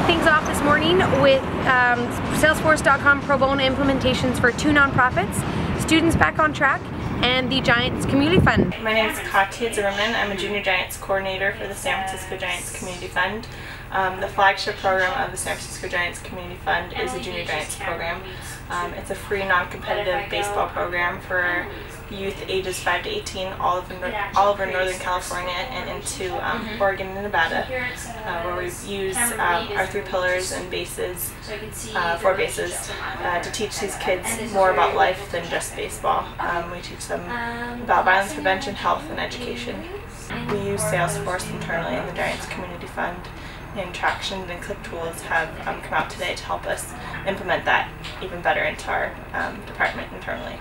things off this morning with Salesforce.com pro bono implementations for 2 nonprofits, Students Back on Track, and the Giants Community Fund. My name is Katya Zimmerman. I'm a Junior Giants coordinator for the San Francisco Giants Community Fund. The flagship program of the San Francisco Giants Community Fund is the Junior Giants program. It's a free, non-competitive baseball program for youth ages 5 to 18 all over Northern California and into Oregon and Nevada, where we use our 3 pillars and bases, 4 bases, to teach these kids more about life than just baseball. We teach them about violence prevention, health, and education. We use Salesforce internally in the Giants Community Fund, and Traction and Click tools have come out today to help us implement that even better into our department internally.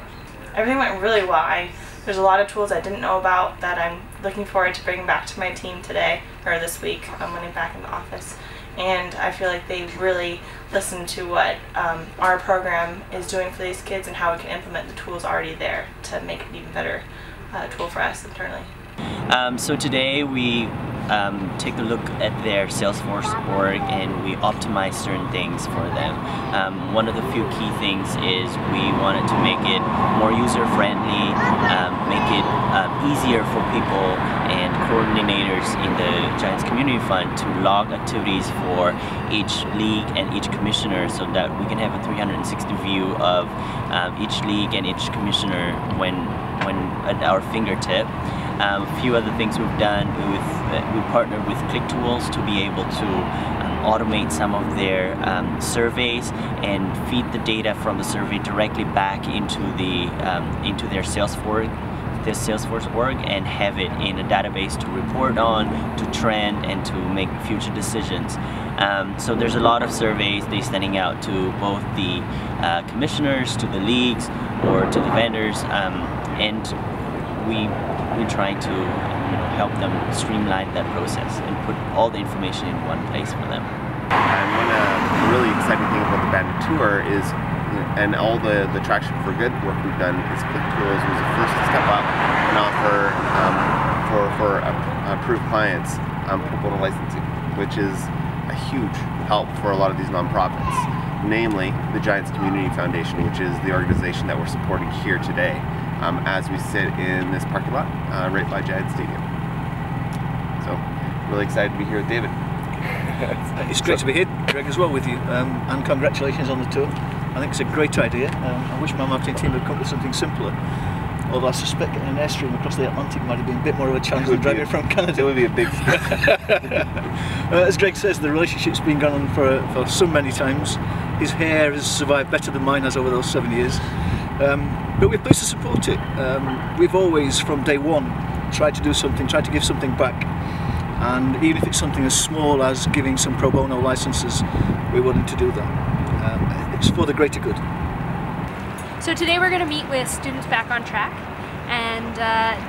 Everything went really well. There's a lot of tools I didn't know about that I'm looking forward to bringing back to my team today, or this week, when I'm back in the office. And I feel like they really listened to what our program is doing for these kids and how we can implement the tools already there to make it an even better tool for us internally. So today we take a look at their Salesforce org and we optimize certain things for them. One of the few key things is we wanted to make it more user-friendly, make it easier for people and coordinators in the Giants Community Fund to log activities for each league and each commissioner, so that we can have a 360 view of each league and each commissioner when at our fingertip. A few other things we've done we partnered with Click tools to be able to automate some of their surveys and feed the data from the survey directly back into their Salesforce org and have it in a database to report on, to trend, and to make future decisions. So there's a lot of surveys they're sending out to both the commissioners, to the leagues, or to the vendors, and we're trying to help them streamline that process and put all the information in one place for them. And one really exciting thing about the Bandit tour is, and all the Traction for Good work we've done, is Click tools was the first to step up and offer for approved clients pro bono licensing, which is a huge help for a lot of these nonprofits, namely the Giants Community Foundation, which is the organization that we're supporting here today as we sit in this parking lot right by Giants Stadium. So, really excited to be here with David. It's great to be here, Greg, as well with you, and congratulations on the tour. I think it's a great idea. I wish my marketing team had come up with something simpler, although I suspect getting an airstream across the Atlantic might have been a bit more of a challenge than driving from Canada. It would be a big As Greg says, the relationship's been going on for so many times. His hair has survived better than mine has over those 7 years. But we're pleased to support it. We've always, from day one, tried to do something, tried to give something back. And even if it's something as small as giving some pro bono licenses, we're willing to do that. It's for the greater good. So today we're going to meet with Students Back on Track, and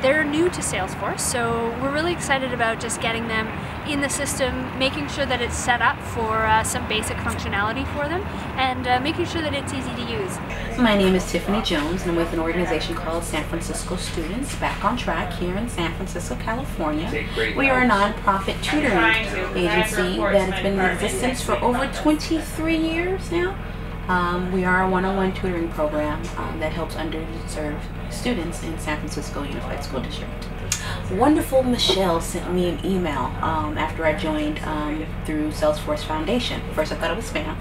they're new to Salesforce, so we're really excited about just getting them in the system, making sure that it's set up for some basic functionality for them, and making sure that it's easy to use. My name is Tiffany Jones, and I'm with an organization called San Francisco Students Back on Track here in San Francisco, California. We are a nonprofit tutoring agency that has been in existence for over 23 years now. We are a one-on-one tutoring program that helps underserved students in San Francisco Unified School District. Wonderful Michelle sent me an email after I joined through Salesforce Foundation. First I thought it was spam.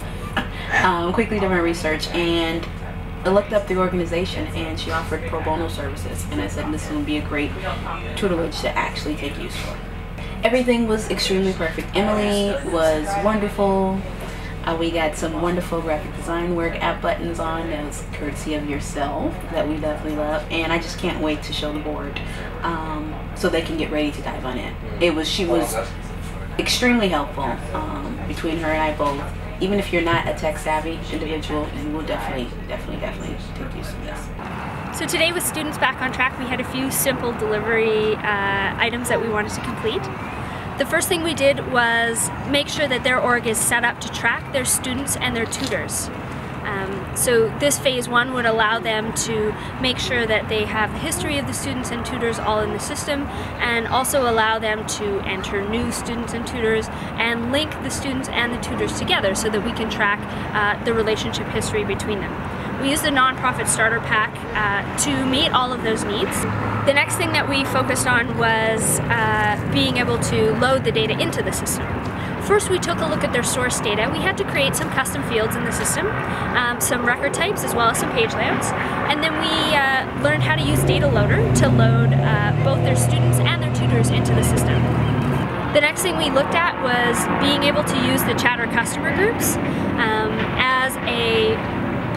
Quickly did my research and I looked up the organization, and she offered pro bono services, and I said this would be a great tutelage to actually take use for. Everything was extremely perfect. Emily was wonderful. We got some wonderful graphic design work, app buttons on, that was courtesy of yourself, that we definitely love, and I just can't wait to show the board so they can get ready to dive on it. She was extremely helpful, between her and I both. Even if you're not a tech savvy individual, you will definitely take use of this. So today with Students Back on Track, we had a few simple delivery items that we wanted to complete. The first thing we did was make sure that their org is set up to track their students and their tutors. So this phase 1 would allow them to make sure that they have the history of the students and tutors all in the system, and also allow them to enter new students and tutors and link the students and the tutors together so that we can track the relationship history between them. We used the nonprofit starter pack to meet all of those needs. The next thing that we focused on was being able to load the data into the system. First, we took a look at their source data. We had to create some custom fields in the system, some record types as well as some page layouts, and then we learned how to use Data Loader to load both their students and their tutors into the system. The next thing we looked at was being able to use the Chatter customer groups as a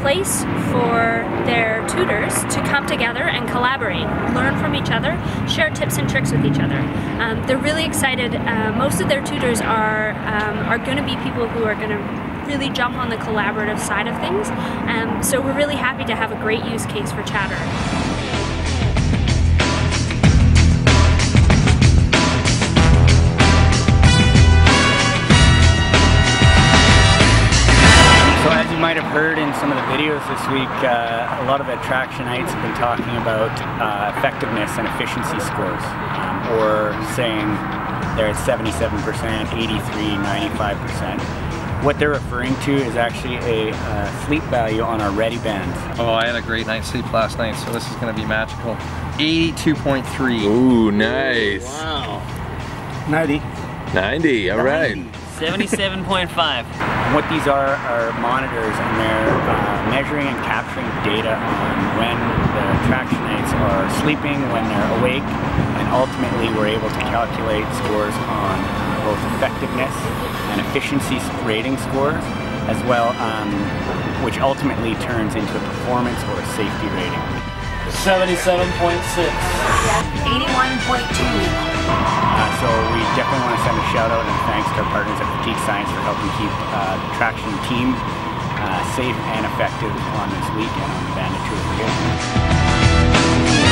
place for their tutors to come together and collaborate, learn from each other, share tips and tricks with each other. They're really excited. Most of their tutors are going to be people who are going to really jump on the collaborative side of things. So we're really happy to have a great use case for Chatter. So as you might have heard in some of the videos this week, a lot of attractionites have been talking about effectiveness and efficiency scores, or saying they're at 77%, 83%, 95%. What they're referring to is actually a sleep value on our ready band. Oh, I had a great night's sleep last night, so this is going to be magical. 82.3. Ooh, nice. Wow. 90. 90, all right. 77.5. What these are monitors, and they're measuring and capturing data on when the attractionites are sleeping, when they're awake, and ultimately we're able to calculate scores on both effectiveness and efficiency rating scores, as well, which ultimately turns into a performance or a safety rating. 77.6. 81.2. So we definitely want to send a shout out and thanks to our partners at Fatigue Science for helping keep the traction team safe and effective on this weekend on the Bandit Tour.